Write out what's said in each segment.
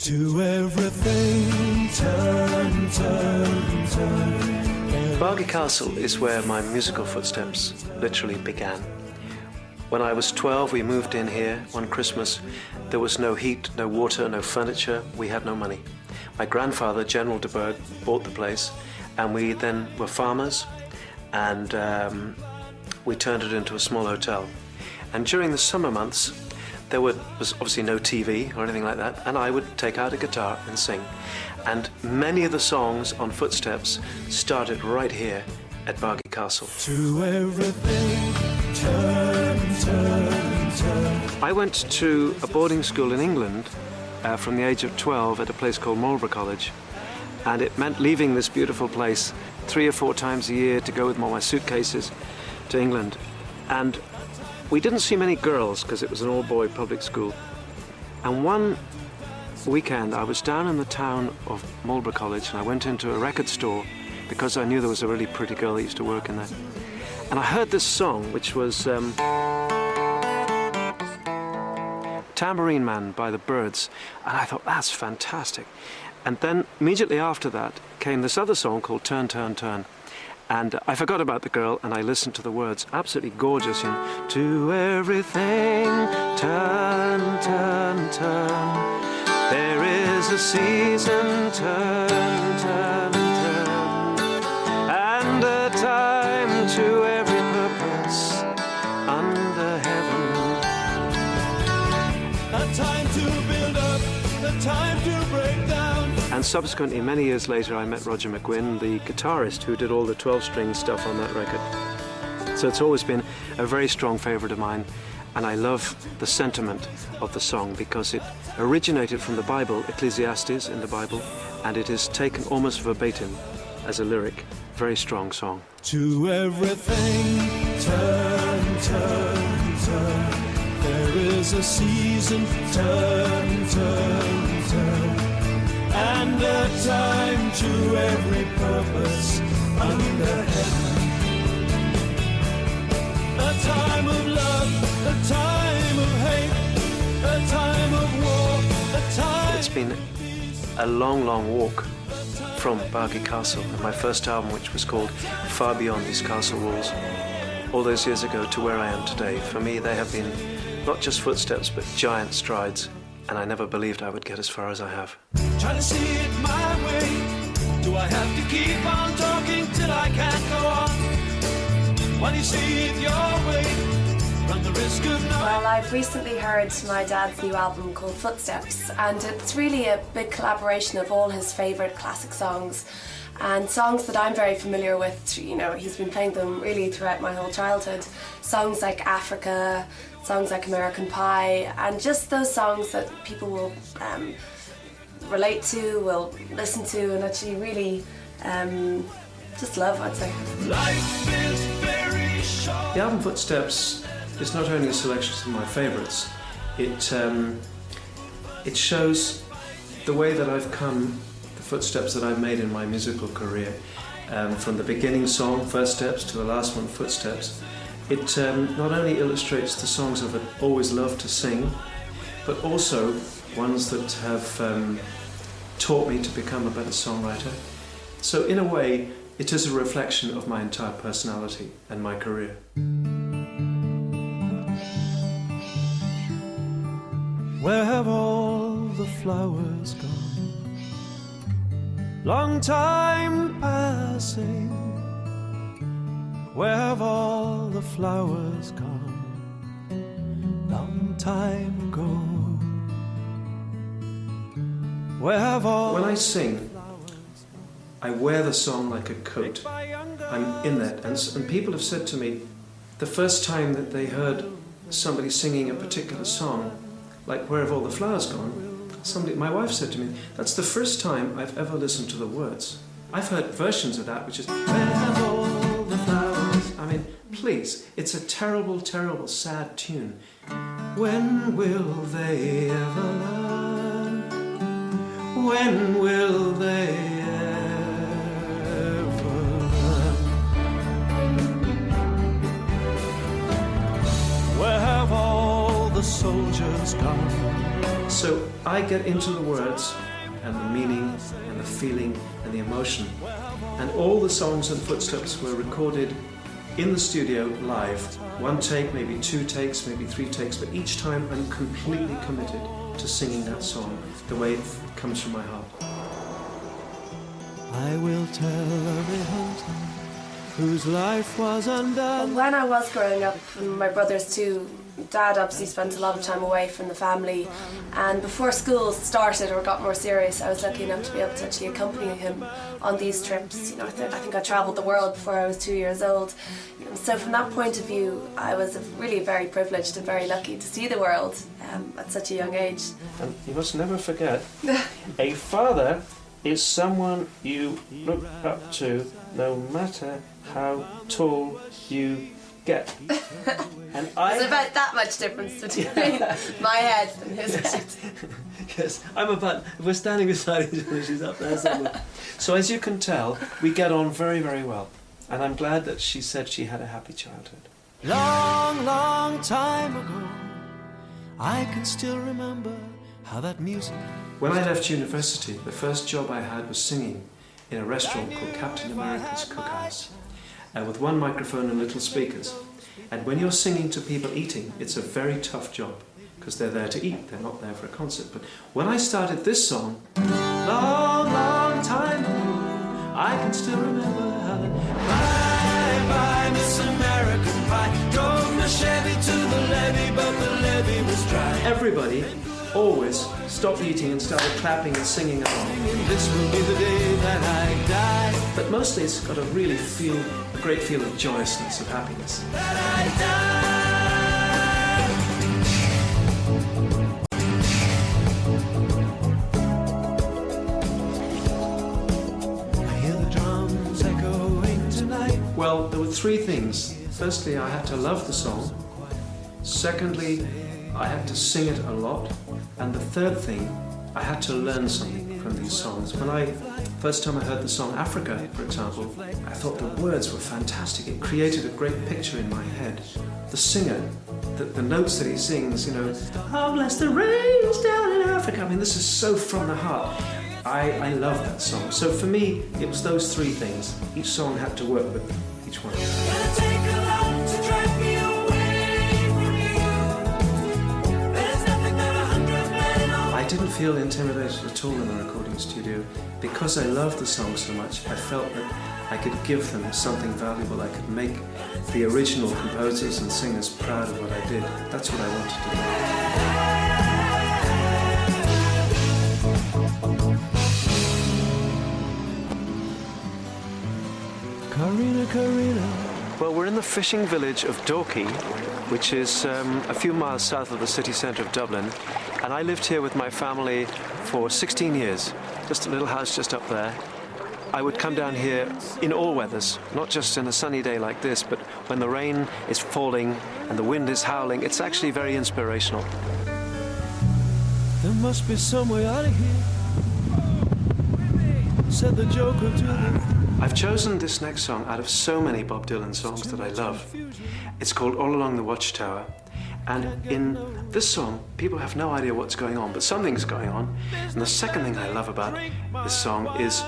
To everything, turn, turn, turn. Bargy Castle is where my musical footsteps literally began. When I was 12, we moved in here one Christmas. There was no heat, no water, no furniture. We had no money. My grandfather, General de Burgh, bought the place, and we then were farmers, and we turned it into a small hotel. And during the summer months, there was obviously no TV or anything like that, and I would take out a guitar and sing. And many of the songs on Footsteps started right here at Bargy Castle. To everything, turn, turn, turn. I went to a boarding school in England from the age of 12 at a place called Marlborough College, and it meant leaving this beautiful place 3 or 4 times a year to go with all my suitcases to England. And we didn't see many girls because it was an all-boy public school. And one weekend I was down in the town of Marlborough College, and I went into a record store because I knew there was a really pretty girl that used to work in there. And I heard this song, which was Tambourine Man by the Byrds, and I thought, that's fantastic. And then immediately after that came this other song called Turn, Turn, Turn. And I forgot about the girl, and I listened to the words. Absolutely gorgeous, you know. To everything, turn, turn, turn. There is a season, turn, turn, turn. And a time to every purpose under heaven. A time to build up, a time to break down. And subsequently, many years later, I met Roger McGuinn, the guitarist who did all the 12-string stuff on that record. So it's always been a very strong favourite of mine, and I love the sentiment of the song because it originated from the Bible, Ecclesiastes in the Bible, and it is taken almost verbatim as a lyric. Very strong song. To everything, turn, turn, turn. There is a season, turn, turn, turn. And a time to every purpose under heaven. A time of love, a time of hate, a time of war, a time... It's been a long, long walk from Bargy Castle, and my first album, which was called Far Beyond These Castle Walls, all those years ago to where I am today. For me, they have been not just footsteps, but giant strides, and I never believed I would get as far as I have. Try to see it my way. Do I have to keep on talking till I can't go on? When you see it your way, run the risk of knowing. Well, I've recently heard my dad's new album called Footsteps, and it's really a big collaboration of all his favourite classic songs and songs that I'm very familiar with. You know, he's been playing them really throughout my whole childhood. Songs like Africa, songs like American Pie, and just those songs that people will relate to, will listen to, and actually really just love, I'd say. Life is very short. The album Footsteps is not only a selection of my favourites, it shows the way that I've come, the footsteps that I've made in my musical career, from the beginning song, First Steps, to the last one, Footsteps. It not only illustrates the songs I've always loved to sing, but also ones that have taught me to become a better songwriter. So in a way, it is a reflection of my entire personality and my career. Where have all the flowers gone? Long time passing. Where have all the flowers gone? Long time ago. Where have all... When I sing, I wear the song like a coat. I'm in that, and people have said to me, the first time that they heard somebody singing a particular song, like Where Have All the Flowers Gone, my wife said to me, that's the first time I've ever listened to the words. I've heard versions of that, which is, Where have all the flowers? I mean, please, it's a terrible, terrible, sad tune. When will they ever learn? When will they ever learn? Where have all the soldiers gone? So I get into the words and the meaning and the feeling and the emotion. And all the songs and footsteps were recorded in the studio live. One take, maybe 2 takes, maybe 3 takes, but each time I'm completely committed to singing that song the way it comes from my heart. I will tell every hunter whose life was undone. When I was growing up, and my brothers too, Dad obviously spent a lot of time away from the family, and before school started or got more serious, I was lucky enough to be able to actually accompany him on these trips. You know, I think I travelled the world before I was 2 years old. So from that point of view, I was really very privileged and very lucky to see the world at such a young age. And you must never forget, a father is someone you look up to no matter how tall you get. And There's about that much difference between my head and his head. Yes, I'm about, we're standing beside each other, she's up there somewhere. So as you can tell, we get on very, very well. And I'm glad that she said she had a happy childhood. Long, long time ago, I can still remember how that music. When I left university, the first job I had was singing in a restaurant called Captain America's Cookhouse, with one microphone and little speakers. And when you're singing to people eating, it's a very tough job, because they're there to eat, they're not there for a concert. But when I started this song, long, long time ago, I can still remember how the Bye, bye, Miss American Pie. Drove my Chevy to the levee, but the levee was dry. everybody always stopped eating and started clapping and singing along. And this will be the day that I die. But mostly it's got a great feel of joyousness, of happiness. That I die. I hear the drums echoing tonight. Well, there were 3 things. Firstly, I had to love the song. Secondly, I had to sing it a lot. And the third thing, I had to learn something from these songs. When first time I heard the song Africa, for example, I thought the words were fantastic. It created a great picture in my head. The singer, the notes that he sings, you know, oh bless the rains down in Africa. I mean, this is so from the heart. I love that song. So for me, it was those 3 things. Each song had to work with each one. Gonna take a lot to drag me away from you. There's nothing that 100 men on. I didn't feel intimidated at all in the recording studio. Because I loved the song so much, I felt that I could give them something valuable. I could make the original composers and singers proud of what I did. That's what I wanted to do. Karina, Karina. Well, we're in the fishing village of Dalkey, which is a few miles south of the city centre of Dublin. And I lived here with my family for 16 years. Just a little house just up there. I would come down here in all weathers, not just in a sunny day like this, but when the rain is falling and the wind is howling. It's actually very inspirational. There must be some way out of here, said the Joker to the... I've chosen this next song out of so many Bob Dylan songs that I love. It's called All Along the Watchtower. And in this song, people have no idea what's going on, but something's going on. And the second thing I love about this song is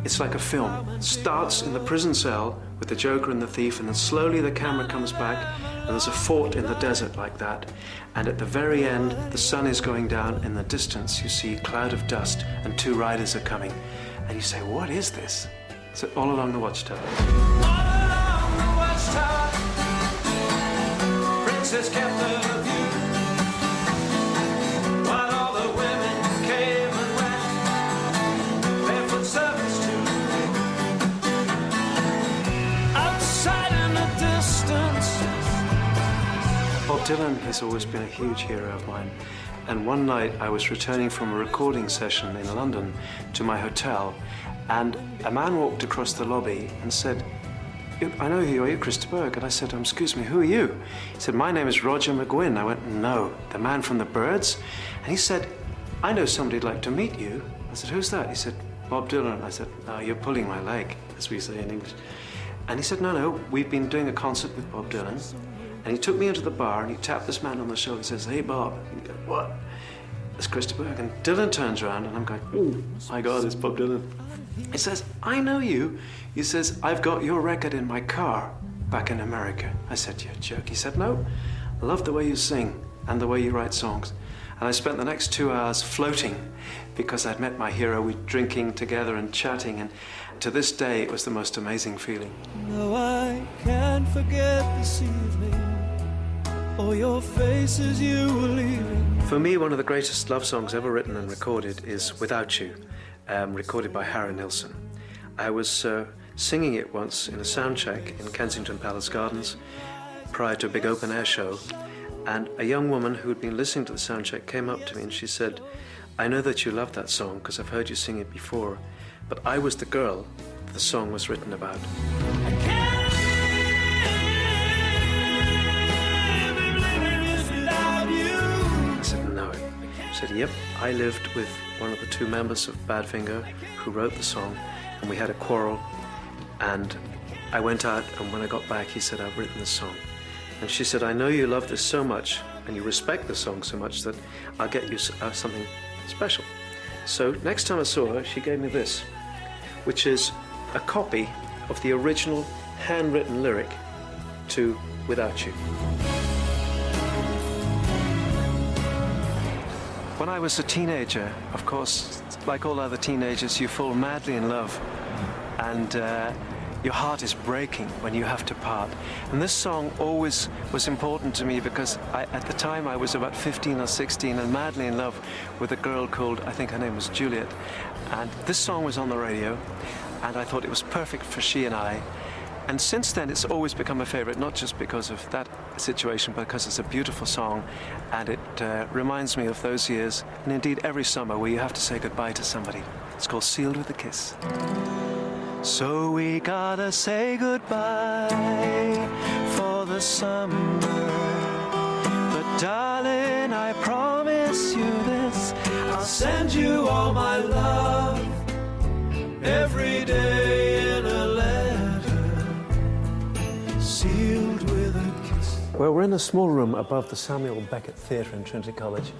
it's like a film. It starts in the prison cell with the Joker and the thief, and then slowly the camera comes back, and there's a fort in the desert like that. And at the very end, the sun is going down. In the distance, you see a cloud of dust, and 2 riders are coming. And you say, what is this? So All Along the Watchtower. All along the watchtower, princess kept her view, while all the women came and went, barefoot servants too. Outside in the distance. Bob Dylan has always been a huge hero of mine. And one night I was returning from a recording session in London to my hotel, and a man walked across the lobby and said, I know who you are, you're Chris de Burgh. And I said, excuse me, who are you? He said, my name is Roger McGuinn. I went, no, the man from the Byrds? And he said, I know somebody who'd like to meet you. I said, who's that? He said, Bob Dylan. I said, no, you're pulling my leg, as we say in English. And he said, no, we've been doing a concert with Bob Dylan. And he took me into the bar and he tapped this man on the shoulder and says, hey, Bob. And he goes, what? It's Christopher. And Dylan turns around and I'm going, oh my God, it's Bob Dylan. He says, I know you. He says, I've got your record in my car back in America. I said, you're a jerk. He said, no, I love the way you sing and the way you write songs. And I spent the next 2 hours floating because I'd met my hero. We'd drinking together and chatting, and to this day it was the most amazing feeling. No, I can't forget this evening, or your face as you were leaving. For me, one of the greatest love songs ever written and recorded is Without You, recorded by Harry Nilsson. I was singing it once in a sound check in Kensington Palace Gardens prior to a big open air show, and a young woman who had been listening to the sound check came up to me and she said, I know that you love that song because I've heard you sing it before, but I was the girl that the song was written about. I said, no. She said, yep, I lived with one of the 2 members of Badfinger who wrote the song, and we had a quarrel, and I went out, and when I got back, he said, I've written this song. And she said, I know you love this so much, and you respect the song so much that I'll get you something special. So next time I saw her, she gave me this, which is a copy of the original handwritten lyric to Without You. When I was a teenager, of course, like all other teenagers, you fall madly in love, and your heart is breaking when you have to part. And this song always was important to me because at the time I was about 15 or 16 and madly in love with a girl called, I think her name was Juliet. And this song was on the radio, and I thought it was perfect for she and I. And since then, it's always become a favorite, not just because of that situation, but because it's a beautiful song, and it reminds me of those years, and indeed every summer, where you have to say goodbye to somebody. It's called Sealed with a Kiss. So we gotta say goodbye for the summer, but darling, I promise you this, I'll send you all my love every day in a letter, sealed with a kiss. Well, we're in a small room above the Samuel Beckett Theatre in Trinity College,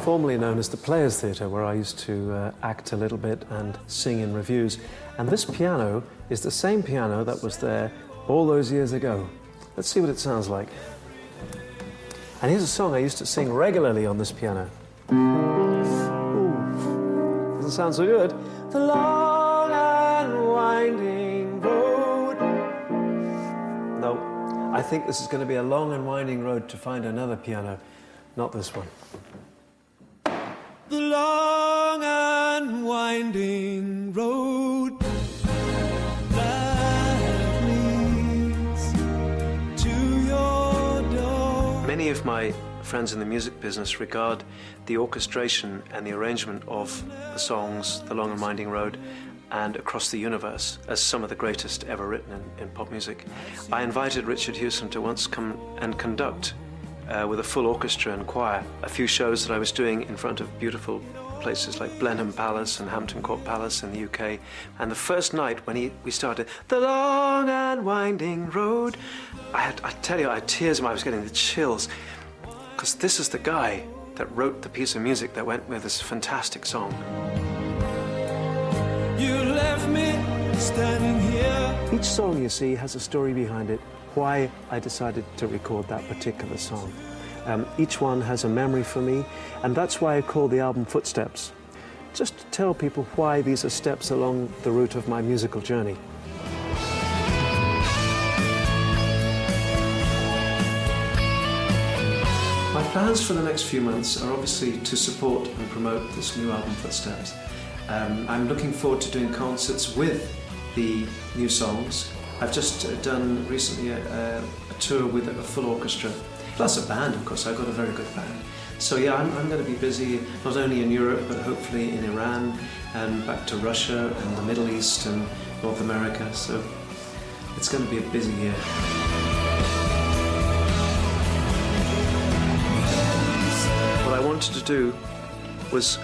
formerly known as the Players Theatre, where I used to act a little bit and sing in reviews. And this piano is the same piano that was there all those years ago. Let's see what it sounds like. And here's a song I used to sing regularly on this piano. Ooh, doesn't sound so good. The long and winding road. No, I think this is going to be a long and winding road to find another piano, not this one. The long and winding road that leads to your door. Many of my friends in the music business regard the orchestration and the arrangement of the songs, The Long and Winding Road, and Across the Universe as some of the greatest ever written in pop music. I invited Richard Hewson to once come and conduct with a full orchestra and choir a few shows that I was doing in front of beautiful places like Blenheim Palace and Hampton Court Palace in the UK. And the first night when we started The Long and Winding Road, I tell you, I had tears and I was getting the chills, because this is the guy that wrote the piece of music that went with this fantastic song. You left me standing here. Each song, you see, has a story behind it, why I decided to record that particular song. Each one has a memory for me, and that's why I call the album Footsteps, just to tell people why these are steps along the route of my musical journey. My plans for the next few months are obviously to support and promote this new album, Footsteps. I'm looking forward to doing concerts with the new songs. I've just done recently a tour with a full orchestra, plus a band, of course. I've got a very good band. So yeah, I'm going to be busy not only in Europe, but hopefully in Iran and back to Russia and the Middle East and North America. So it's going to be a busy year. What I wanted to do was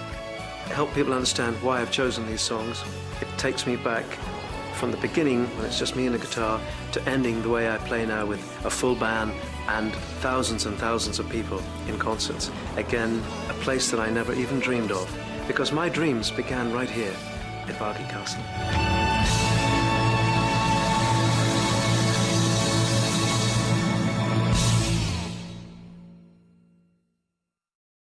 help people understand why I've chosen these songs. It takes me back from the beginning, when it's just me and a guitar, to ending the way I play now with a full band, and thousands of people in concerts. Again, a place that I never even dreamed of, because my dreams began right here at Barking Castle.